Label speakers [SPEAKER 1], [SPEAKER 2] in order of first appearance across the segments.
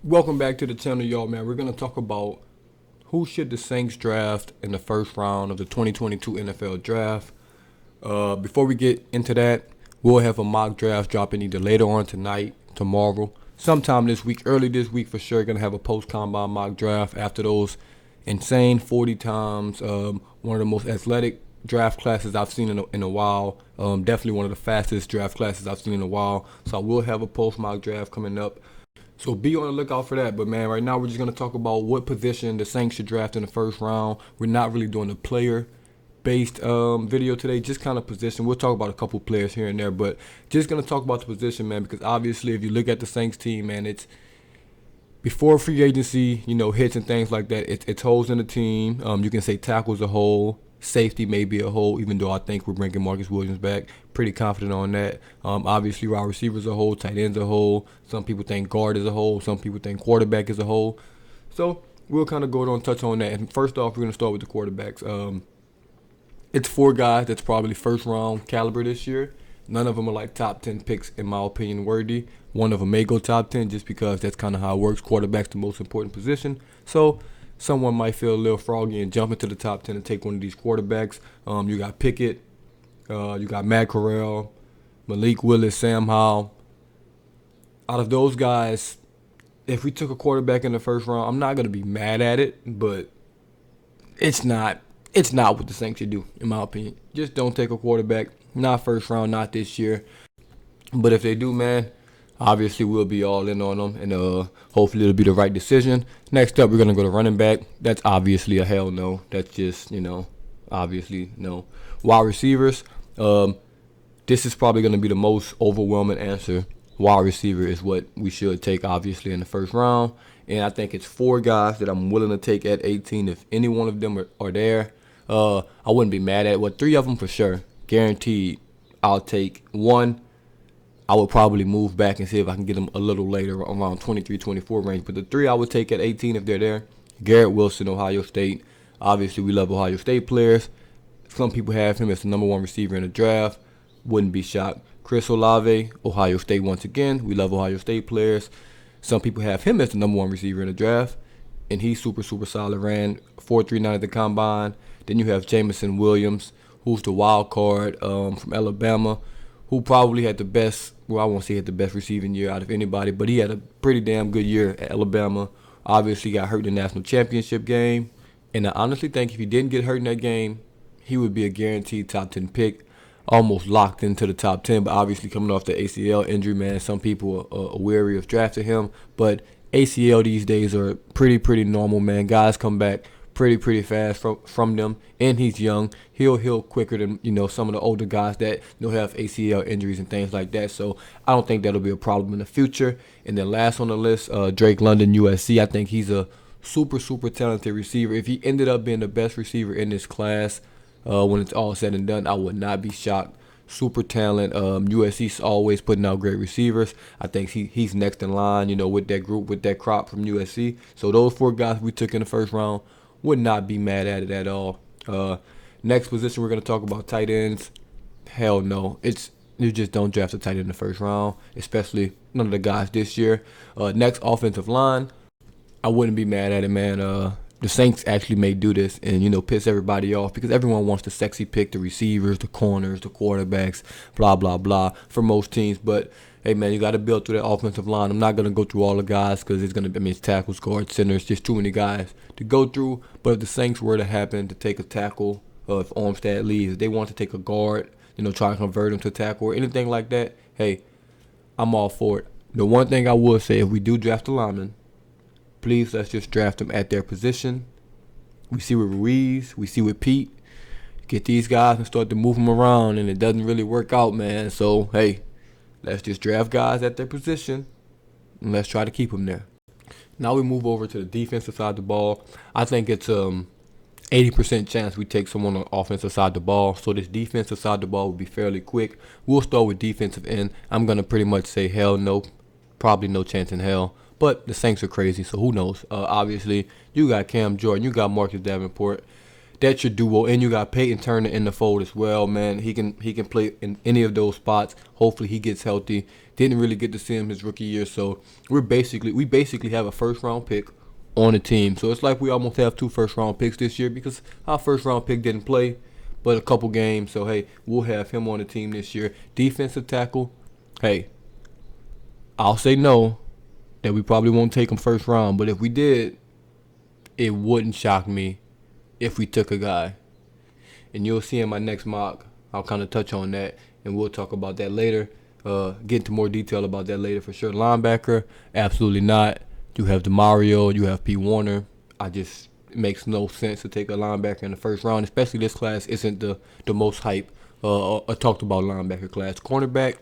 [SPEAKER 1] Welcome back to the channel, y'all, man. We're going to talk about who should the Saints draft in the first round of the 2022 NFL Draft. Before we get into that, we'll have a mock draft dropping either later on tonight, tomorrow, sometime this week, early this week for sure. Going to have a post-combine mock draft after those insane 40 times. One of the most athletic draft classes I've seen in a while. Definitely one of the fastest draft classes I've seen in a while. So I will have a post-mock draft coming up. So be on the lookout for that. But man, right now we're just gonna talk about what position the Saints should draft in the first round. We're not really doing a player-based video today, just kind of position. We'll talk about a couple players here and there, but just gonna talk about the position, man, because obviously if you look at the Saints team, man, it's before free agency, hits and things like that. It's holes in the team. You can say tackles a hole. Safety may be a hole, even though I think we're bringing Marcus Williams back. Pretty confident on that. Obviously, wide receivers a hole, tight ends a hole. Some people think guard is a hole. Some people think quarterback is a hole. So we'll kind of go on touch on that. And first off, we're going to start with the quarterbacks. It's four guys that's probably first round caliber this year. None of them are like top 10 picks, in my opinion, worthy. One of them may go top 10 just because that's kind of how it works. Quarterback's the most important position. So someone might feel a little froggy and jump into the top 10 and take one of these quarterbacks. You got Pickett, you got Matt Corral, Malik Willis, Sam Howell. Out of those guys, if we took a quarterback in the first round, I'm not going to be mad at it, but it's not what the Saints should do, in my opinion. Just don't take a quarterback. Not first round, not this year. But if they do, man, obviously we'll be all in on them, and hopefully it'll be the right decision. Next up, we're going to go to running back. That's obviously a hell no. That's just, obviously no. Wide receivers, this is probably going to be the most overwhelming answer. Wide receiver is what we should take, obviously, in the first round. And I think it's four guys that I'm willing to take at 18. If any one of them are there, I wouldn't be mad at it. Well, three of them for sure. Guaranteed, I'll take one. I would probably move back and see if I can get them a little later, around 23, 24 range. But the three I would take at 18 if they're there. Garrett Wilson, Ohio State. Obviously, we love Ohio State players. Some people have him as the number one receiver in the draft. Wouldn't be shocked. Chris Olave, Ohio State once again. We love Ohio State players. Some people have him as the number one receiver in the draft. And he's super, super solid. Ran 4.39 at the combine. Then you have Jameson Williams, who's the wild card from Alabama, who probably had the best, well, I won't say he had the best receiving year out of anybody, but he had a pretty damn good year at Alabama. Obviously got hurt in the national championship game. And I honestly think if he didn't get hurt in that game, he would be a guaranteed top 10 pick, almost locked into the top 10. But obviously coming off the ACL injury, man, some people are wary of drafting him. But ACL these days are pretty normal, man. Guys come back pretty fast from them, and he's young. He'll heal quicker than some of the older guys that have ACL injuries and things like that. So I don't think that'll be a problem in the future. And then last on the list, Drake, London USC. I think he's a super talented receiver. If he ended up being the best receiver in this class when it's all said and done, I would not be shocked. Super talent. USC's always putting out great receivers. I think he's next in line, with that group, with that crop from USC. So those four guys we took in the first round, would not be mad at it at all. Next position, we're going to talk about tight ends. Hell no. You just don't draft a tight end in the first round, especially none of the guys this year. Next, offensive line. I wouldn't be mad at it, man. The Saints actually may do this and, piss everybody off because everyone wants the sexy pick, the receivers, the corners, the quarterbacks, blah, blah, blah, for most teams. But hey, man, you got to build through that offensive line. I'm not going to go through all the guys because it's tackles, guards, centers, just too many guys to go through. But if the Saints were to happen to take a tackle, if Armstead leaves, if they want to take a guard, try to convert him to tackle or anything like that, hey, I'm all for it. The one thing I will say, if we do draft a lineman, please let's just draft them at their position. We see with Ruiz, we see with Pete. Get these guys and start to move them around, and it doesn't really work out, man. So, hey, let's just draft guys at their position, and let's try to keep them there. Now we move over to the defensive side of the ball. I think it's 80% chance we take someone on the offensive side of the ball. So this defensive side of the ball will be fairly quick. We'll start with defensive end. I'm going to pretty much say hell no. Probably no chance in hell. But the Saints are crazy, so who knows? Obviously, you got Cam Jordan. You got Marcus Davenport. that's your duo. And you got Peyton Turner in the fold as well, man. He can play in any of those spots. Hopefully he gets healthy. Didn't really get to see him his rookie year, so we basically have a first round pick on the team. So it's like we almost have 2 first round picks this year because our first round pick didn't play but a couple games. So hey, we'll have him on the team this year. Defensive tackle, hey, I'll say no, that we probably won't take him first round, but if we did, it wouldn't shock me if we took a guy. And you'll see in my next mock, I'll kind of touch on that, and we'll talk about that later. Get into more detail about that later for sure. Linebacker, absolutely not. You have DeMario, you have P. Warner. It makes no sense to take a linebacker in the first round, especially this class isn't the most hype talked about linebacker class. Cornerback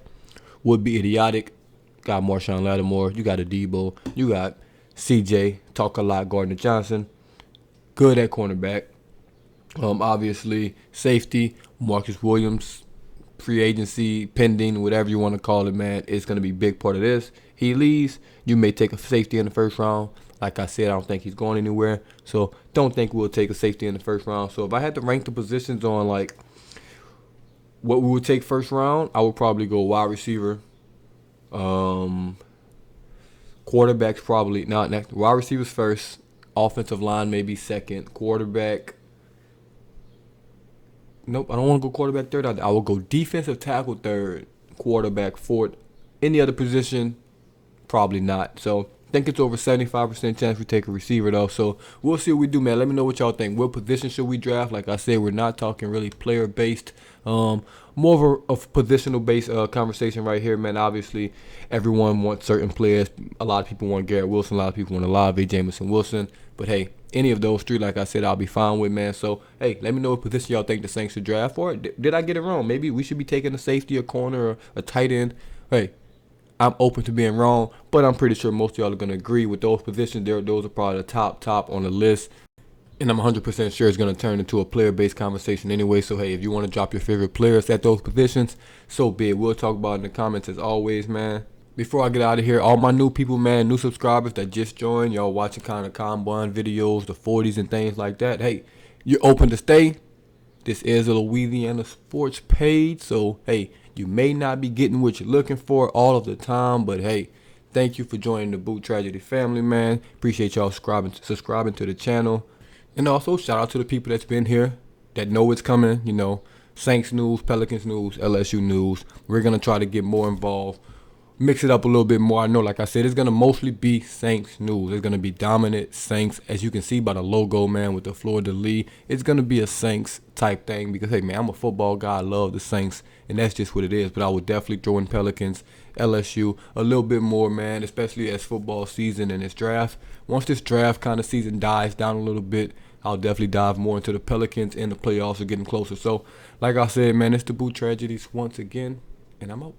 [SPEAKER 1] would be idiotic. Got Marshawn Lattimore, you got Adebo, you got CJ, talk a lot, Gardner Johnson, good at cornerback. Obviously, safety, Marcus Williams, free agency, pending, whatever you want to call it, man, it's going to be a big part of this. He leaves, you may take a safety in the first round. Like I said, I don't think he's going anywhere. So don't think we'll take a safety in the first round. So if I had to rank the positions on like what we would take first round, I would probably go wide receiver. Quarterback's probably not next. Wide receivers first. Offensive line maybe second. Quarterback. Nope, I don't want to go quarterback third. I will go defensive tackle third. Quarterback fourth. Any other position, probably not. So I think it's over 75% chance we take a receiver though. So we'll see what we do, man. Let me know what y'all think. What position should we draft? Like I said, we're not talking really player based. More of a positional based conversation right here, man. Obviously, everyone wants certain players. A lot of people want Garrett Wilson. A lot of people want Olave, Jameson Wilson. But hey, any of those 3, like I said, I'll be fine with, man. So hey, let me know what position y'all think the Saints should draft for. Did I get it wrong? Maybe we should be taking a safety, a corner, or a tight end. Hey, I'm open to being wrong, but I'm pretty sure most of y'all are going to agree with those positions. Those are probably the top on the list. And I'm 100% sure it's going to turn into a player-based conversation anyway. So, hey, if you want to drop your favorite players at those positions, so be it. We'll talk about it in the comments as always, man. Before I get out of here, all my new people, man, new subscribers that just joined, y'all watching kind of combine videos, the 40s and things like that. Hey, you're open to stay. This is a Louisiana sports page. So, hey, you may not be getting what you're looking for all of the time, but hey, thank you for joining the Boot Tragedy family, man. Appreciate y'all subscribing to the channel. And also, shout out to the people that's been here, that know it's coming, you know, Saints news, Pelicans news, LSU news. We're going to try to get more involved, mix it up a little bit more. I know, like I said, it's going to mostly be Saints news. It's going to be dominant Saints, as you can see by the logo, man, with the fleur-de-lis. It's going to be a Saints type thing because, hey, man, I'm a football guy. I love the Saints, and that's just what it is. But I would definitely throw in Pelicans, LSU, a little bit more, man, especially as football season and this draft. Once this draft kind of season dies down a little bit, I'll definitely dive more into the Pelicans, and the playoffs are getting closer. So, like I said, man, it's the Boot Tragedies once again, and I'm out.